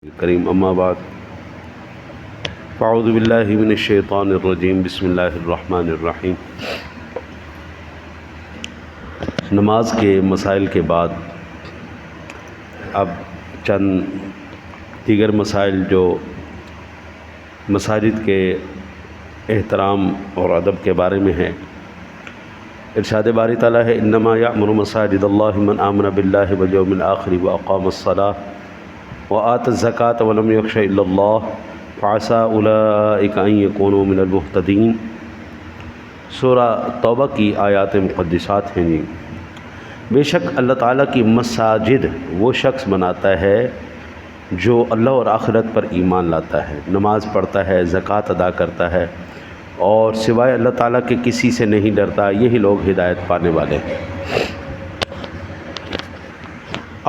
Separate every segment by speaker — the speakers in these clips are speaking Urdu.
Speaker 1: کریم اما بعد اعوذ باللہ من الشیطان الرجیم بسم اللہ الرحمن الرحیم۔ نماز کے مسائل کے بعد اب چند دیگر مسائل جو مساجد کے احترام اور ادب کے بارے میں ہے۔ ارشاد باری تعالیٰ ہے انما یأمر مساجد اللہ من آمن باللہ والیوم الآخر واقام الصلاۃ وآت الزکاۃ ولم یخش الا اللہ فعسى اولئک ان یکونوا من المہتدین۔ سورہ توبہ کی آیات مقدسات ہیں جی۔ بے شک اللہ تعالیٰ کی مساجد وہ شخص بناتا ہے جو اللہ اور آخرت پر ایمان لاتا ہے، نماز پڑھتا ہے، زکوٰۃ ادا کرتا ہے اور سوائے اللہ تعالیٰ کے کسی سے نہیں ڈرتا، یہی لوگ ہدایت پانے والے ہیں۔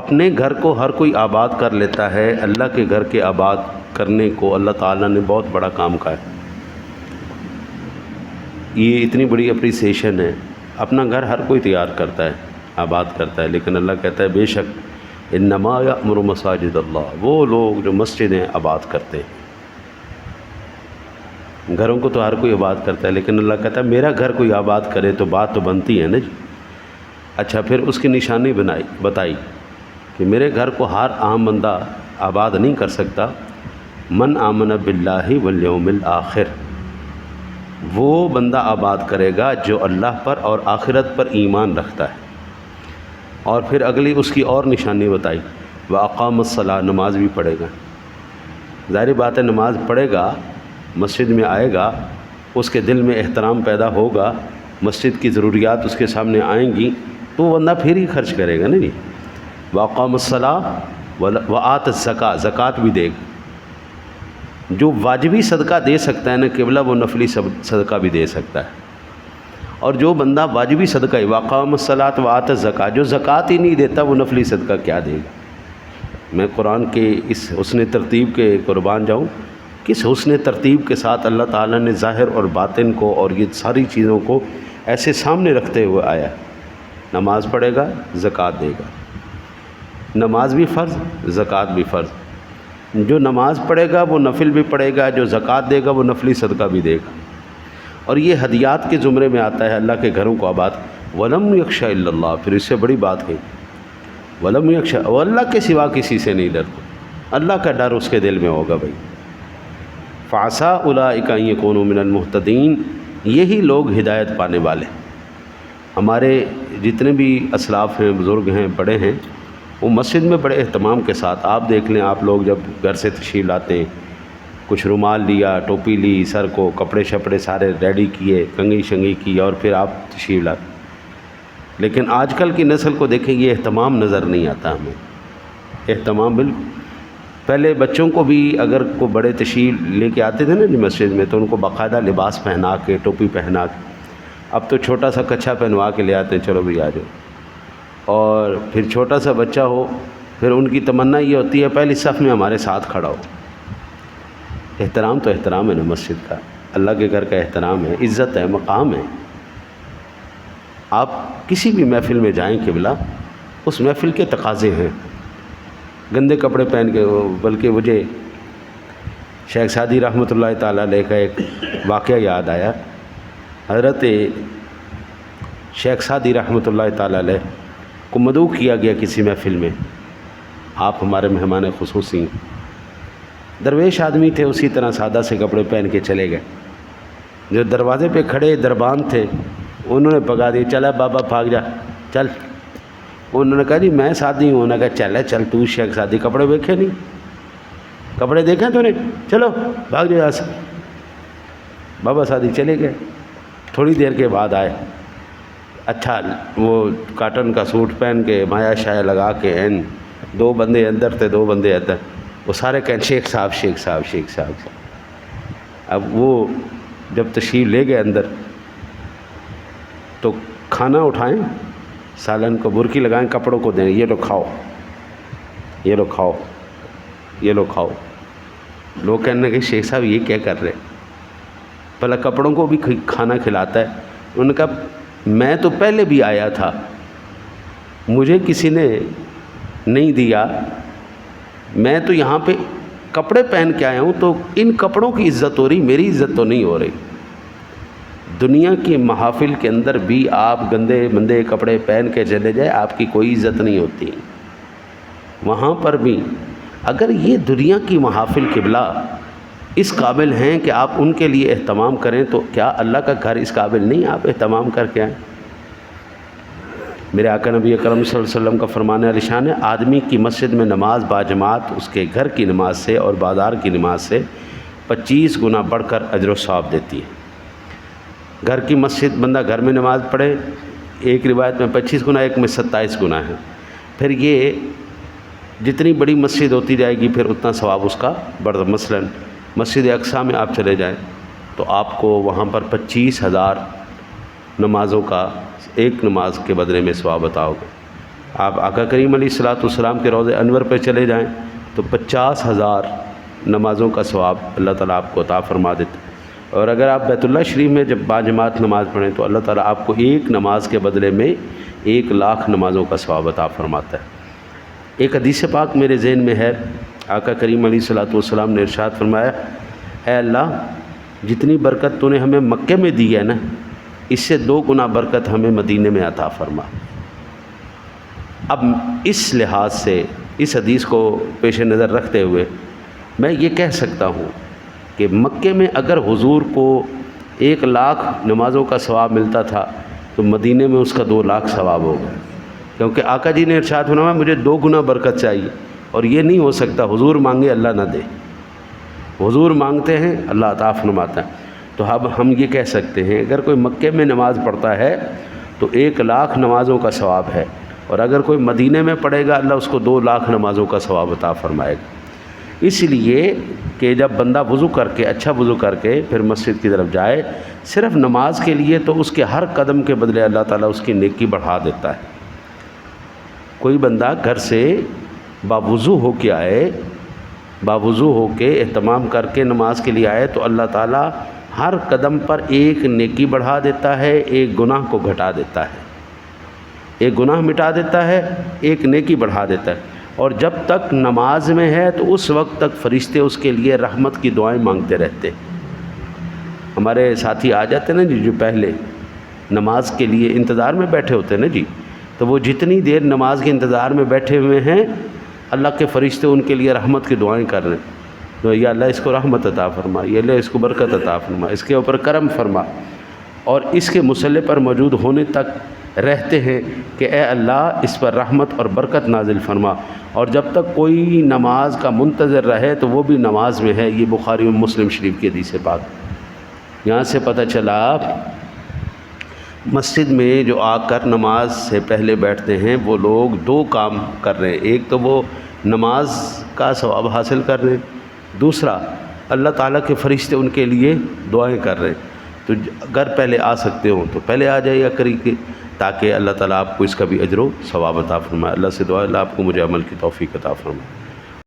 Speaker 1: اپنے گھر کو ہر کوئی آباد کر لیتا ہے، اللہ کے گھر کے آباد کرنے کو اللہ تعالیٰ نے بہت بڑا کام کہا ہے۔ یہ اتنی بڑی اپریسیشن ہے۔ اپنا گھر ہر کوئی تیار کرتا ہے، آباد کرتا ہے، لیکن اللہ کہتا ہے بے شک انما یأمر مساجد اللہ، وہ لوگ جو مسجدیں آباد کرتے ہیں۔ گھروں کو تو ہر کوئی آباد کرتا ہے، لیکن اللہ کہتا ہے میرا گھر کوئی آباد کرے تو بات تو بنتی ہے نا جی۔ اچھا، پھر اس کی نشانی بتائی کہ میرے گھر کو ہر عام بندہ آباد نہیں کر سکتا۔ من آمن باللہ والیوم الآخر، وہ بندہ آباد کرے گا جو اللہ پر اور آخرت پر ایمان رکھتا ہے۔ اور پھر اگلی اس کی اور نشانی بتائی واقام الصلاۃ، نماز بھی پڑھے گا۔ ظاہر بات ہے نماز پڑھے گا، مسجد میں آئے گا، اس کے دل میں احترام پیدا ہوگا، مسجد کی ضروریات اس کے سامنے آئیں گی تو وہ بندہ پھر ہی خرچ کرے گا نہیں۔ واقام الصلاۃ وآت الزکاۃ، زکوٰۃ بھی دے گا۔ جو واجبی صدقہ دے سکتا ہے نا قبلہ، وہ نفلی صدقہ بھی دے سکتا ہے۔ اور جو بندہ واجبی صدقہ ہے واقام الصلاۃ وآت الزکاۃ، جو زکوٰۃ ہی نہیں دیتا وہ نفلی صدقہ کیا دے گا؟ میں قرآن کے اس حسن ترتیب کے قربان جاؤں، کس حسن ترتیب کے ساتھ اللہ تعالیٰ نے ظاہر اور باطن کو اور یہ ساری چیزوں کو ایسے سامنے رکھتے ہوئے آیا۔ نماز پڑھے گا، زکوٰۃ دے گا۔ نماز بھی فرض، زکوٰۃ بھی فرض۔ جو نماز پڑھے گا وہ نفل بھی پڑھے گا، جو زکوٰۃ دے گا وہ نفلی صدقہ بھی دے گا۔ اور یہ ہدیات کے زمرے میں آتا ہے اللہ کے گھروں کو آباد۔ ولم یخش الا اللہ، پھر اس سے بڑی بات ہے ولم یخش، وہ اللہ کے سوا کسی سے نہیں ڈرتا، اللہ کا ڈر اس کے دل میں ہوگا بھائی۔ فعسى اولئک ان یکونوا من المہتدین، یہی لوگ ہدایت پانے والے۔ ہمارے جتنے بھی اسلاف ہیں، بزرگ ہیں، بڑے ہیں، وہ مسجد میں بڑے اہتمام کے ساتھ، آپ دیکھ لیں، آپ لوگ جب گھر سے تشریف لاتے ہیں، کچھ رومال لیا، ٹوپی لی، سر کو کپڑے شپڑے سارے ریڈی کیے، کنگھی شنگھی کی، اور پھر آپ تشریف لاتے۔ لیکن آج کل کی نسل کو دیکھیں، یہ اہتمام نظر نہیں آتا ہمیں۔ اہتمام بالکل، پہلے بچوں کو بھی اگر کوئی بڑے تشریف لے کے آتے تھے نا جی مسجد میں، تو ان کو باقاعدہ لباس پہنا کے، ٹوپی پہنا کے۔ اب تو چھوٹا سا کچھا پہنوا کے لے آتے ہیں، چلو بھائی آ جاؤ۔ اور پھر چھوٹا سا بچہ ہو، پھر ان کی تمنا یہ ہوتی ہے پہلی صف میں ہمارے ساتھ کھڑا ہو۔ احترام تو احترام ہے نا مسجد کا، اللہ کے گھر کا احترام ہے، عزت ہے، مقام ہے۔ آپ کسی بھی محفل میں جائیں قبلہ، اس محفل کے تقاضے ہیں۔ گندے کپڑے پہن کے، بلکہ مجھے شیخ سعدی رحمۃ اللہ تعالیٰ علیہ کا ایک واقعہ یاد آیا۔ حضرت شیخ سعدی رحمۃ اللہ تعالیٰ علیہ کو مدعو کیا گیا کسی محفل میں، آپ ہمارے مہمان خصوصی ہیں۔ درویش آدمی تھے، اسی طرح سادہ سے کپڑے پہن کے چلے گئے۔ جو دروازے پہ کھڑے دربان تھے، انہوں نے پکا دی، چلا بابا بھاگ جا، چل۔ انہوں نے کہا جی میں سادی ہوں۔ انہوں نے کہا چل چل، تو شیخ سادی کپڑے دیکھے نہیں، کپڑے دیکھیں تو نے، چلو بھاگ جا یہاں سے۔ بابا سادی چلے گئے۔ تھوڑی دیر کے بعد آئے، اچھا وہ کاٹن کا سوٹ پہن کے، مایا شایا لگا کے، دو بندے اندر تھے، دو بندے اندر، وہ سارے کہیں شیخ صاحب شیخ صاحب شیخ صاحب۔ اب وہ جب تشریف لے گئے اندر، تو کھانا اٹھائیں، سالن کو برکی لگائیں، کپڑوں کو دیں، یہ لو کھاؤ، یہ لو کھاؤ، یہ لو کھاؤ۔ لوگ کہنے کہ شیخ صاحب یہ کیا کر رہے؟ بھلا کپڑوں کو بھی کھانا کھلاتا ہے۔ انہوں نے کہا میں تو پہلے بھی آیا تھا، مجھے کسی نے نہیں دیا، میں تو یہاں پہ کپڑے پہن کے آیا ہوں تو ان کپڑوں کی عزت ہو رہی، میری عزت تو نہیں ہو رہی۔ دنیا کی محافل کے اندر بھی آپ گندے مندے کپڑے پہن کے چلے جائے، آپ کی کوئی عزت نہیں ہوتی۔ وہاں پر بھی اگر یہ دنیا کی محافل قبلہ اس قابل ہیں کہ آپ ان کے لیے اہتمام کریں، تو کیا اللہ کا گھر اس قابل نہیں آپ اہتمام کر کے آئیں؟ میرے آقا نبی اکرم صلی اللہ علیہ وسلم کا فرمان عالی شان ہے، آدمی کی مسجد میں نماز باجماعت اس کے گھر کی نماز سے اور بازار کی نماز سے 25 گنا بڑھ کر اجر و ثواب دیتی ہے۔ گھر کی مسجد بندہ گھر میں نماز پڑھے، ایک روایت میں 25 گنا، ایک میں 27 گنا ہے۔ پھر یہ جتنی بڑی مسجد ہوتی جائے گی پھر اتنا ثواب اس کا بڑھتا۔ مثلاً مسجد اقصیٰ میں آپ چلے جائیں تو آپ کو وہاں پر 25,000 نمازوں کا ایک نماز کے بدلے میں ثواب عطا ہوگا۔ آپ آقا کریم علیہ الصلوۃ والسلام کے روضہ انور پہ چلے جائیں تو 50,000 نمازوں کا ثواب اللہ تعالیٰ آپ کو عطا فرما دیتے ہیں۔ اور اگر آپ بیت اللہ شریف میں جب باجماعت نماز پڑھیں تو اللہ تعالیٰ آپ کو ایک نماز کے بدلے میں 1,00,000 نمازوں کا ثواب عطا فرماتا ہے۔ ایک حدیث پاک میرے ذہن میں ہے، آقا کریم علیہ الصلوۃ والسلام نے ارشاد فرمایا، اے اللہ جتنی برکت تو نے ہمیں مکے میں دی ہے نا، اس سے 2 گنا برکت ہمیں مدینے میں عطا فرما۔ اب اس لحاظ سے اس حدیث کو پیش نظر رکھتے ہوئے میں یہ کہہ سکتا ہوں کہ مکے میں اگر حضور کو 1,00,000 نمازوں کا ثواب ملتا تھا تو مدینے میں اس کا 2,00,000 ثواب ہوگا، کیونکہ آقا جی نے ارشاد فرمایا مجھے 2 گنا برکت چاہیے، اور یہ نہیں ہو سکتا حضور مانگے اللہ نہ دے، حضور مانگتے ہیں اللہ عطا فرماتا ہے۔ تو اب ہم یہ کہہ سکتے ہیں اگر کوئی مکے میں نماز پڑھتا ہے تو 1,00,000 نمازوں کا ثواب ہے، اور اگر کوئی مدینے میں پڑھے گا اللہ اس کو 2,00,000 نمازوں کا ثواب عطا فرمائے گا۔ اس لیے کہ جب بندہ وضو کر کے اچھا وضو کر کے پھر مسجد کی طرف جائے صرف نماز کے لیے، تو اس کے ہر قدم کے بدلے اللہ تعالیٰ اس کی نیکی بڑھا دیتا ہے۔ کوئی بندہ گھر سے باوضو ہو کے آئے، باوضو ہو کے اہتمام کر کے نماز کے لیے آئے تو اللہ تعالیٰ ہر قدم پر ایک نیکی بڑھا دیتا ہے، ایک گناہ کو گھٹا دیتا ہے، ایک گناہ مٹا دیتا ہے، ایک نیکی بڑھا دیتا ہے۔ اور جب تک نماز میں ہے تو اس وقت تک فرشتے اس کے لیے رحمت کی دعائیں مانگتے رہتے۔ ہمارے ساتھی آ جاتے ہیں نا جی، جو پہلے نماز کے لیے انتظار میں بیٹھے ہوتے ہیں نا جی، تو وہ جتنی دیر نماز کے انتظار میں بیٹھے ہوئے ہیں اللہ کے فرشتے ان کے لیے رحمت کی دعائیں کر رہے ہیں، تو یا اللہ اس کو رحمت عطا فرما، یا اللہ اس کو برکت عطا فرما، اس کے اوپر کرم فرما، اور اس کے مصلی پر موجود ہونے تک رہتے ہیں کہ اے اللہ اس پر رحمت اور برکت نازل فرما۔ اور جب تک کوئی نماز کا منتظر رہے تو وہ بھی نماز میں ہے۔ یہ بخاری و مسلم شریف کی حدیث پاک۔ یہاں سے پتہ چلا مسجد میں جو آ کر نماز سے پہلے بیٹھتے ہیں وہ لوگ 2 کام کر رہے ہیں، ایک تو وہ نماز کا ثواب حاصل کر رہے ہیں، دوسرا اللہ تعالیٰ کے فرشتے ان کے لیے دعائیں کر رہے ہیں۔ تو اگر پہلے آ سکتے ہوں تو پہلے آ جائے یا کریے، تاکہ اللہ تعالیٰ آپ کو اس کا بھی اجر و ثواب عطا فرمائے۔ اللہ سے دعا اللہ آپ کو مجھے عمل کی توفیق عطا فرمائے۔